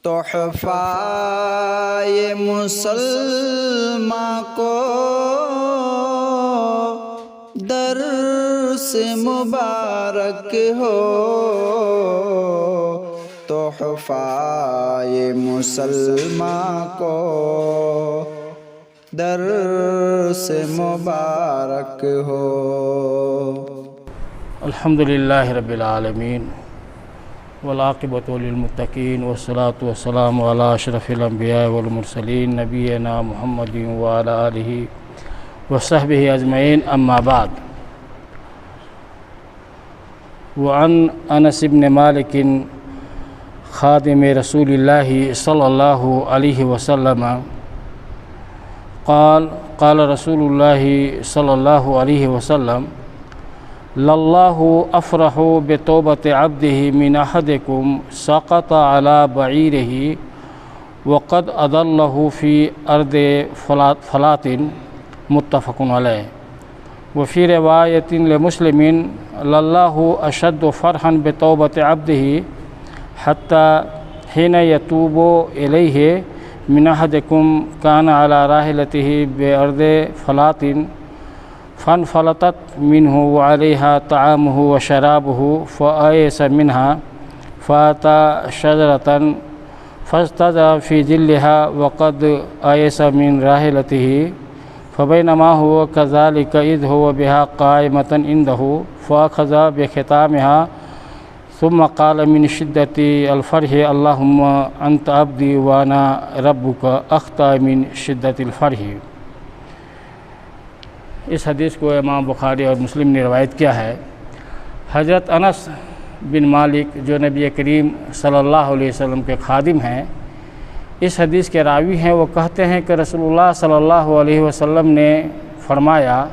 تحفہ یہ مسلمان کو درس مبارک ہو، تحفہ یہ مسلمان کو درس مبارک ہو۔ الحمدللہ رب العالمین والعاقبۃ للمتقین والصلاة والسلام علی اشرف الانبیاء والمرسلین نبینا محمد وعلی آلہ وصحبہ اجمعین، اما بعد۔ وعن انس بن مالک خادم رسول اللہ صلی اللہ علیہ وسلم قال قال رسول اللہ صلی اللہ علیہ وسلم للہ افرح بتوبۃ عبدہ من احدکم سقط علی بعیرہ وقد اضلہ فی ارض فلاۃ، متفق علیہ۔ وفی روایت لمسلم للہ اشد فرحا بتوبۃ عبدہ حتی حین یتوب الیہ من احدکم کان علی راحلتہ بارض فلاۃ فانفلتت منہ وعلیہا طعامہ وشرابہ فآیس منہا فأتی شجرۃ فاستظل فی ظلہا وقد آیس من راحلتہ فبینما هو کذلک اذ هو بها قائمۃ عنده فأخذ بختامها ثم قال من شدۃ الفرح اللہم انت عبدی وانا ربک اخطأ من شدۃ الفرح۔ اس حدیث کو امام بخاری اور مسلم نے روایت کیا ہے۔ حضرت انس بن مالک جو نبی کریم صلی اللہ علیہ وسلم کے خادم ہیں، اس حدیث کے راوی ہیں، وہ کہتے ہیں کہ رسول اللہ صلی اللہ علیہ وسلم نے فرمایا،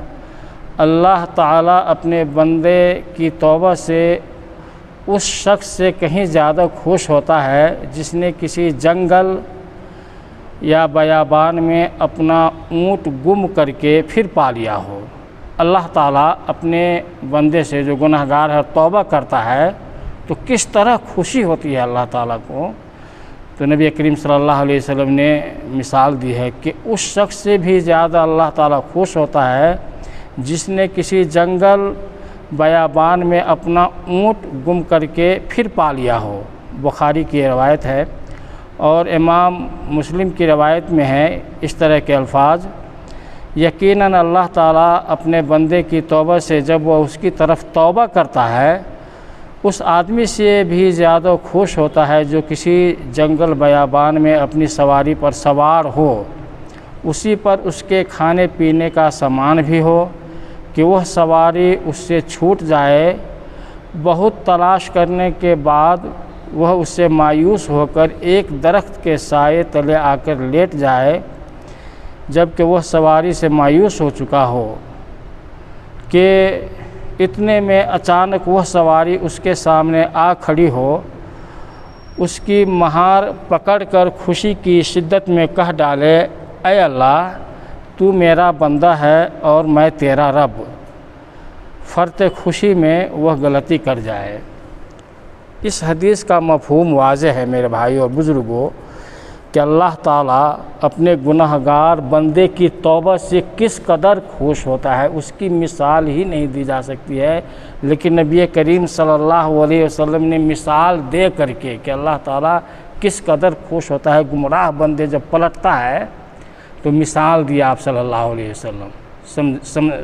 اللہ تعالیٰ اپنے بندے کی توبہ سے اس شخص سے کہیں زیادہ خوش ہوتا ہے جس نے کسی جنگل یا بیابان میں اپنا اونٹ گم کر کے پھر پا لیا ہو۔ اللہ تعالیٰ اپنے بندے سے جو گناہ گار ہے توبہ کرتا ہے تو کس طرح خوشی ہوتی ہے اللہ تعالیٰ کو۔ تو نبی کریم صلی اللہ علیہ وسلم نے مثال دی ہے کہ اس شخص سے بھی زیادہ اللہ تعالیٰ خوش ہوتا ہے جس نے کسی جنگل بیابان میں اپنا اونٹ گم کر کے پھر پا لیا ہو۔ بخاری کی روایت ہے، اور امام مسلم کی روایت میں ہے اس طرح کے الفاظ، یقیناً اللہ تعالیٰ اپنے بندے کی توبہ سے جب وہ اس کی طرف توبہ کرتا ہے اس آدمی سے بھی زیادہ خوش ہوتا ہے جو کسی جنگل بیابان میں اپنی سواری پر سوار ہو، اسی پر اس کے کھانے پینے کا سامان بھی ہو کہ وہ سواری اس سے چھوٹ جائے، بہت تلاش کرنے کے بعد وہ اس سے مایوس ہو کر ایک درخت کے سائے تلے آ کر لیٹ جائے، جب کہ وہ سواری سے مایوس ہو چکا ہو کہ اتنے میں اچانک وہ سواری اس کے سامنے آ کھڑی ہو، اس کی مہار پکڑ کر خوشی کی شدت میں کہہ ڈالے، اے اللہ تو میرا بندہ ہے اور میں تیرا رب، فرط خوشی میں وہ غلطی کر جائے۔ اس حدیث کا مفہوم واضح ہے میرے بھائی اور بزرگوں کہ اللہ تعالیٰ اپنے گناہ گار بندے کی توبہ سے کس قدر خوش ہوتا ہے، اس کی مثال ہی نہیں دی جا سکتی ہے، لیکن نبی کریم صلی اللہ علیہ وسلم نے مثال دے کر کے کہ اللہ تعالیٰ کس قدر خوش ہوتا ہے۔ گمراہ بندے جب پلٹتا ہے تو مثال دیا آپ صلی اللہ علیہ وسلم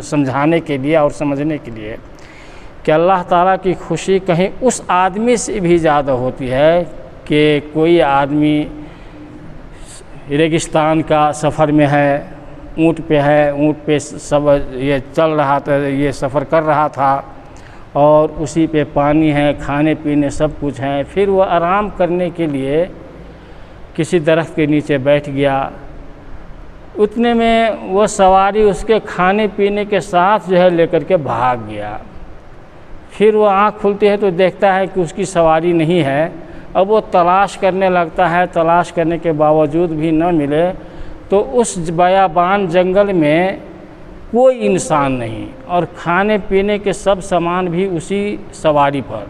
سمجھانے کے لیے اور سمجھنے کے لیے کہ اللہ تعالیٰ کی خوشی کہیں اس آدمی سے بھی زیادہ ہوتی ہے کہ کوئی آدمی ریگستان کا سفر میں ہے، اونٹ پہ ہے، اونٹ پہ یہ چل رہا تھا، یہ سفر کر رہا تھا اور اسی پہ پانی ہے، کھانے پینے سب کچھ ہے، پھر وہ آرام کرنے کے لیے کسی درخت کے نیچے بیٹھ گیا، اتنے میں وہ سواری اس کے کھانے پینے کے ساتھ جو ہے لے کر کے بھاگ گیا۔ پھر وہ آنکھ کھلتی ہے تو دیکھتا ہے کہ اس کی سواری نہیں ہے، اب وہ تلاش کرنے لگتا ہے، تلاش کرنے کے باوجود بھی نہ ملے تو اس بیابان جنگل میں کوئی انسان نہیں اور کھانے پینے کے سب سامان بھی اسی سواری پر۔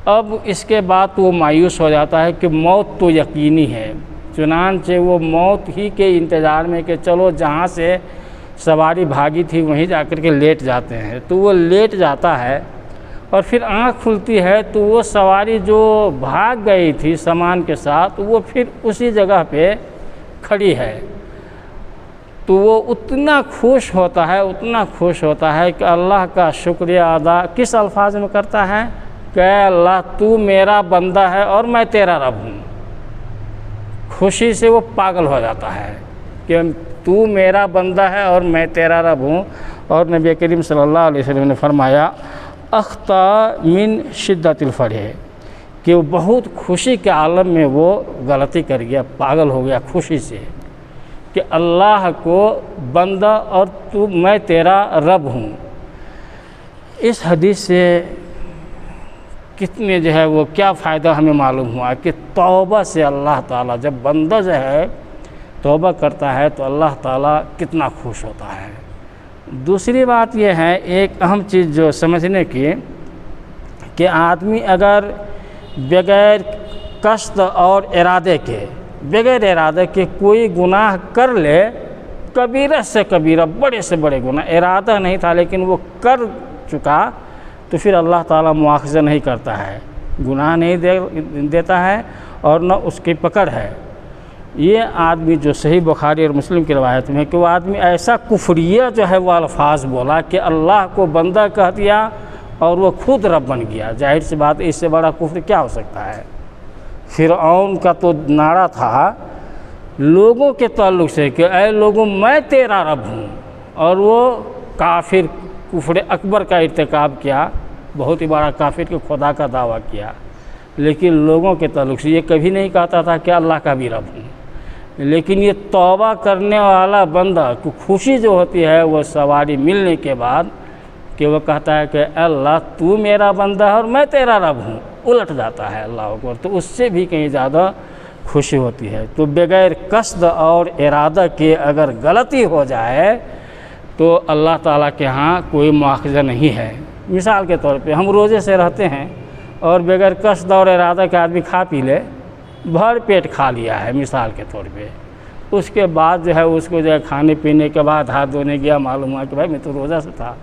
اب اس کے بعد وہ مایوس ہو جاتا ہے کہ موت تو یقینی ہے، چنانچہ وہ موت ہی کے انتظار میں کہ چلو جہاں سے سواری بھاگی تھی وہیں جا کر کے لیٹ جاتے ہیں، تو وہ لیٹ جاتا ہے اور پھر آنکھ کھلتی ہے تو وہ سواری جو بھاگ گئی تھی سامان کے ساتھ وہ پھر اسی جگہ پہ کھڑی ہے۔ تو وہ اتنا خوش ہوتا ہے کہ اللہ کا شکریہ ادا کس الفاظ میں کرتا ہے کہ اے اللہ تو میرا بندہ ہے اور میں تیرا رب ہوں۔ خوشی سے وہ پاگل ہو جاتا ہے کہ تو میرا بندہ ہے اور میں تیرا رب ہوں۔ اور نبی کریم صلی اللہ علیہ وسلم نے فرمایا اخطا من شدت الفرح، کہ وہ بہت خوشی کے عالم میں وہ غلطی کر گیا، پاگل ہو گیا خوشی سے کہ اللہ کو بندہ اور تو میں تیرا رب ہوں۔ اس حدیث سے کتنے جو ہے وہ کیا فائدہ ہمیں معلوم ہوا کہ توبہ سے اللہ تعالیٰ جب بندہ جو ہے توبہ کرتا ہے تو اللہ تعالیٰ کتنا خوش ہوتا ہے۔ دوسری بات یہ ہے ایک اہم چیز جو سمجھنے کی کہ آدمی اگر بغیر قصد اور ارادے کے کوئی گناہ کر لے، کبیرہ سے کبیرہ بڑے سے بڑے گناہ، ارادہ نہیں تھا لیکن وہ کر چکا، تو پھر اللہ تعالیٰ مواخذہ نہیں کرتا ہے، گناہ نہیں دیتا ہے اور نہ اس کی پکڑ ہے۔ یہ آدمی جو صحیح بخاری اور مسلم کی روایت میں ہے کہ وہ آدمی ایسا کفریہ جو ہے وہ الفاظ بولا کہ اللہ کو بندہ کہہ دیا اور وہ خود رب بن گیا۔ ظاہر سی بات اس سے بڑا کفر کیا ہو سکتا ہے؟ فرعون کا تو نعرہ تھا لوگوں کے تعلق سے کہ اے لوگوں میں تیرا رب ہوں، اور وہ کافر کفر اکبر کا ارتکاب کیا، بہت ہی بڑا کافر کے خدا کا دعویٰ کیا، لیکن لوگوں کے تعلق سے یہ کبھی نہیں کہتا تھا کہ اللہ کا بھی رب ہوں۔ لیکن یہ توبہ کرنے والا بندہ کو خوشی جو ہوتی ہے وہ سواری ملنے کے بعد کہ وہ کہتا ہے کہ اللہ تو میرا بندہ ہے اور میں تیرا رب ہوں، الٹ جاتا ہے اللہ اکبر، تو اس سے بھی کہیں زیادہ خوشی ہوتی ہے۔ تو بغیر قصد اور ارادہ کے اگر غلطی ہو جائے تو اللہ تعالیٰ کے ہاں کوئی مواخذہ نہیں ہے۔ مثال کے طور پہ ہم روزے سے رہتے ہیں اور بغیر قصد اور ارادہ کے آدمی کھا پی لے، بھر پیٹ کھا لیا ہے مثال کے طور پہ، اس کے بعد جو ہے اس کو جو ہے کھانے پینے کے بعد ہاتھ دھونے گیا، معلوم ہوا کہ بھائی میں تو روزہ سے تھا،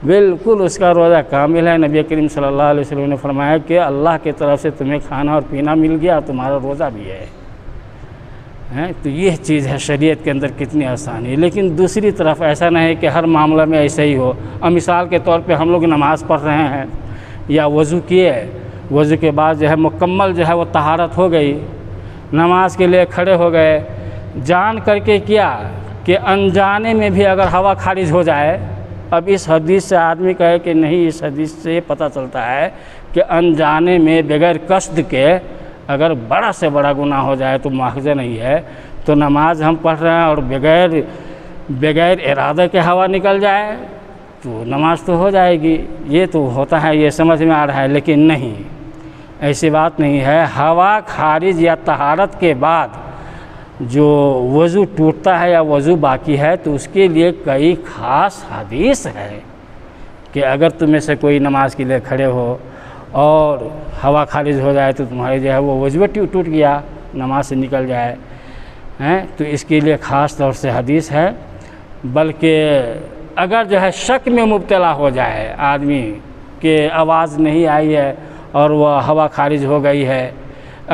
بالکل اس کا روزہ کامل ہے۔ نبی کریم صلی اللہ علیہ وسلم نے فرمایا کہ اللہ کی طرف سے تمہیں کھانا اور پینا مل گیا، تمہارا روزہ بھی ہے۔ تو یہ چیز ہے شریعت کے اندر کتنی آسانی ہے۔ لیکن دوسری طرف ایسا نہیں ہے کہ ہر معاملہ میں ایسا ہی ہو۔ اب مثال کے طور پہ ہم لوگ نماز پڑھ رہے ہیں یا وضو کیے، وضو کے بعد جو ہے مکمل جو ہے وہ طہارت ہو گئی، نماز کے لیے کھڑے ہو گئے، جان کر کے کیا کہ انجانے میں بھی اگر ہوا خارج ہو جائے، اب اس حدیث سے آدمی کہے کہ نہیں، اس حدیث سے پتہ چلتا ہے کہ انجانے میں بغیر قصد کے اگر بڑا سے بڑا گناہ ہو جائے تو مواخذہ نہیں ہے، تو نماز ہم پڑھ رہے ہیں اور بغیر ارادہ کے ہوا نکل جائے تو نماز تو ہو جائے گی، یہ تو ہوتا ہے، یہ سمجھ میں آ رہا ہے، لیکن نہیں، ایسی بات نہیں ہے۔ ہوا خارج یا طہارت کے بعد جو وضو ٹوٹتا ہے یا وضو باقی ہے تو اس کے لیے کئی خاص حدیث ہے کہ اگر تم میں سے کوئی نماز کے لیے کھڑے ہو اور ہوا خارج ہو جائے تو تمہارے جو ہے وہ وضو ٹوٹ گیا، نماز سے نکل جائے، تو اس کے لیے خاص طور سے حدیث ہے۔ بلکہ اگر جو ہے شک میں مبتلا ہو جائے آدمی کہ آواز نہیں آئی ہے اور وہ ہوا خارج ہو گئی ہے،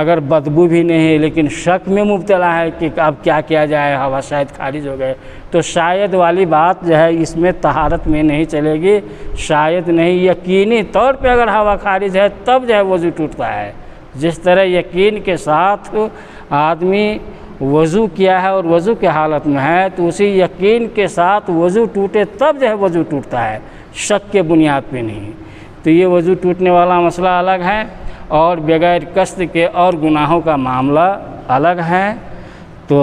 اگر بدبو بھی نہیں ہے لیکن شک میں مبتلا ہے کہ اب کیا کیا جائے، ہوا شاید خارج ہو گئے، تو شاید والی بات جو ہے اس میں طہارت میں نہیں چلے گی، شاید نہیں، یقینی طور پہ اگر ہوا خارج ہے تب جو ہے وضو ٹوٹتا ہے۔ جس طرح یقین کے ساتھ آدمی وضو کیا ہے اور وضو کے حالت میں ہے تو اسی یقین کے ساتھ وضو ٹوٹے تب جو ہے وضو ٹوٹتا ہے، شک کے بنیاد پہ نہیں۔ تو یہ وضو ٹوٹنے والا مسئلہ الگ ہے اور بغیر قصد کے اور گناہوں کا معاملہ الگ ہے۔ تو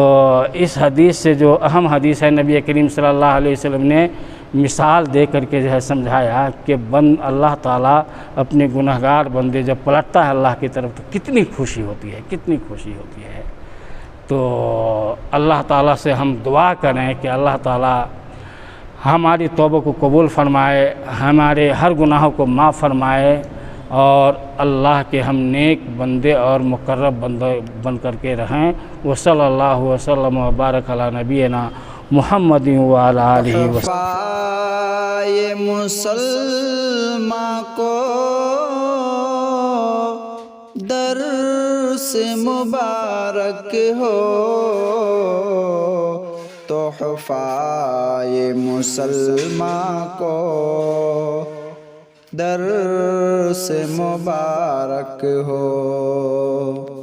اس حدیث سے جو اہم حدیث ہے، نبی کریم صلی اللہ علیہ وسلم نے مثال دے کر کے جو ہے سمجھایا کہ اللہ تعالیٰ اپنے گنہگار بندے جب پلٹتا ہے اللہ کی طرف تو کتنی خوشی ہوتی ہے، کتنی خوشی ہوتی ہے۔ تو اللہ تعالیٰ سے ہم دعا کریں کہ اللہ تعالیٰ ہماری توبہ کو قبول فرمائے، ہمارے ہر گناہوں کو معاف فرمائے، اور اللہ کے ہم نیک بندے اور مقرب بندے بن کر کے رہیں۔ وصلی اللہ وسلم وبارک علی نبینا محمد وعلی آلہ وسلم۔ تحفۂ مسلماں کو درس مبارک ہو، تحفۂ مسلماں کو درس مبارک ہو۔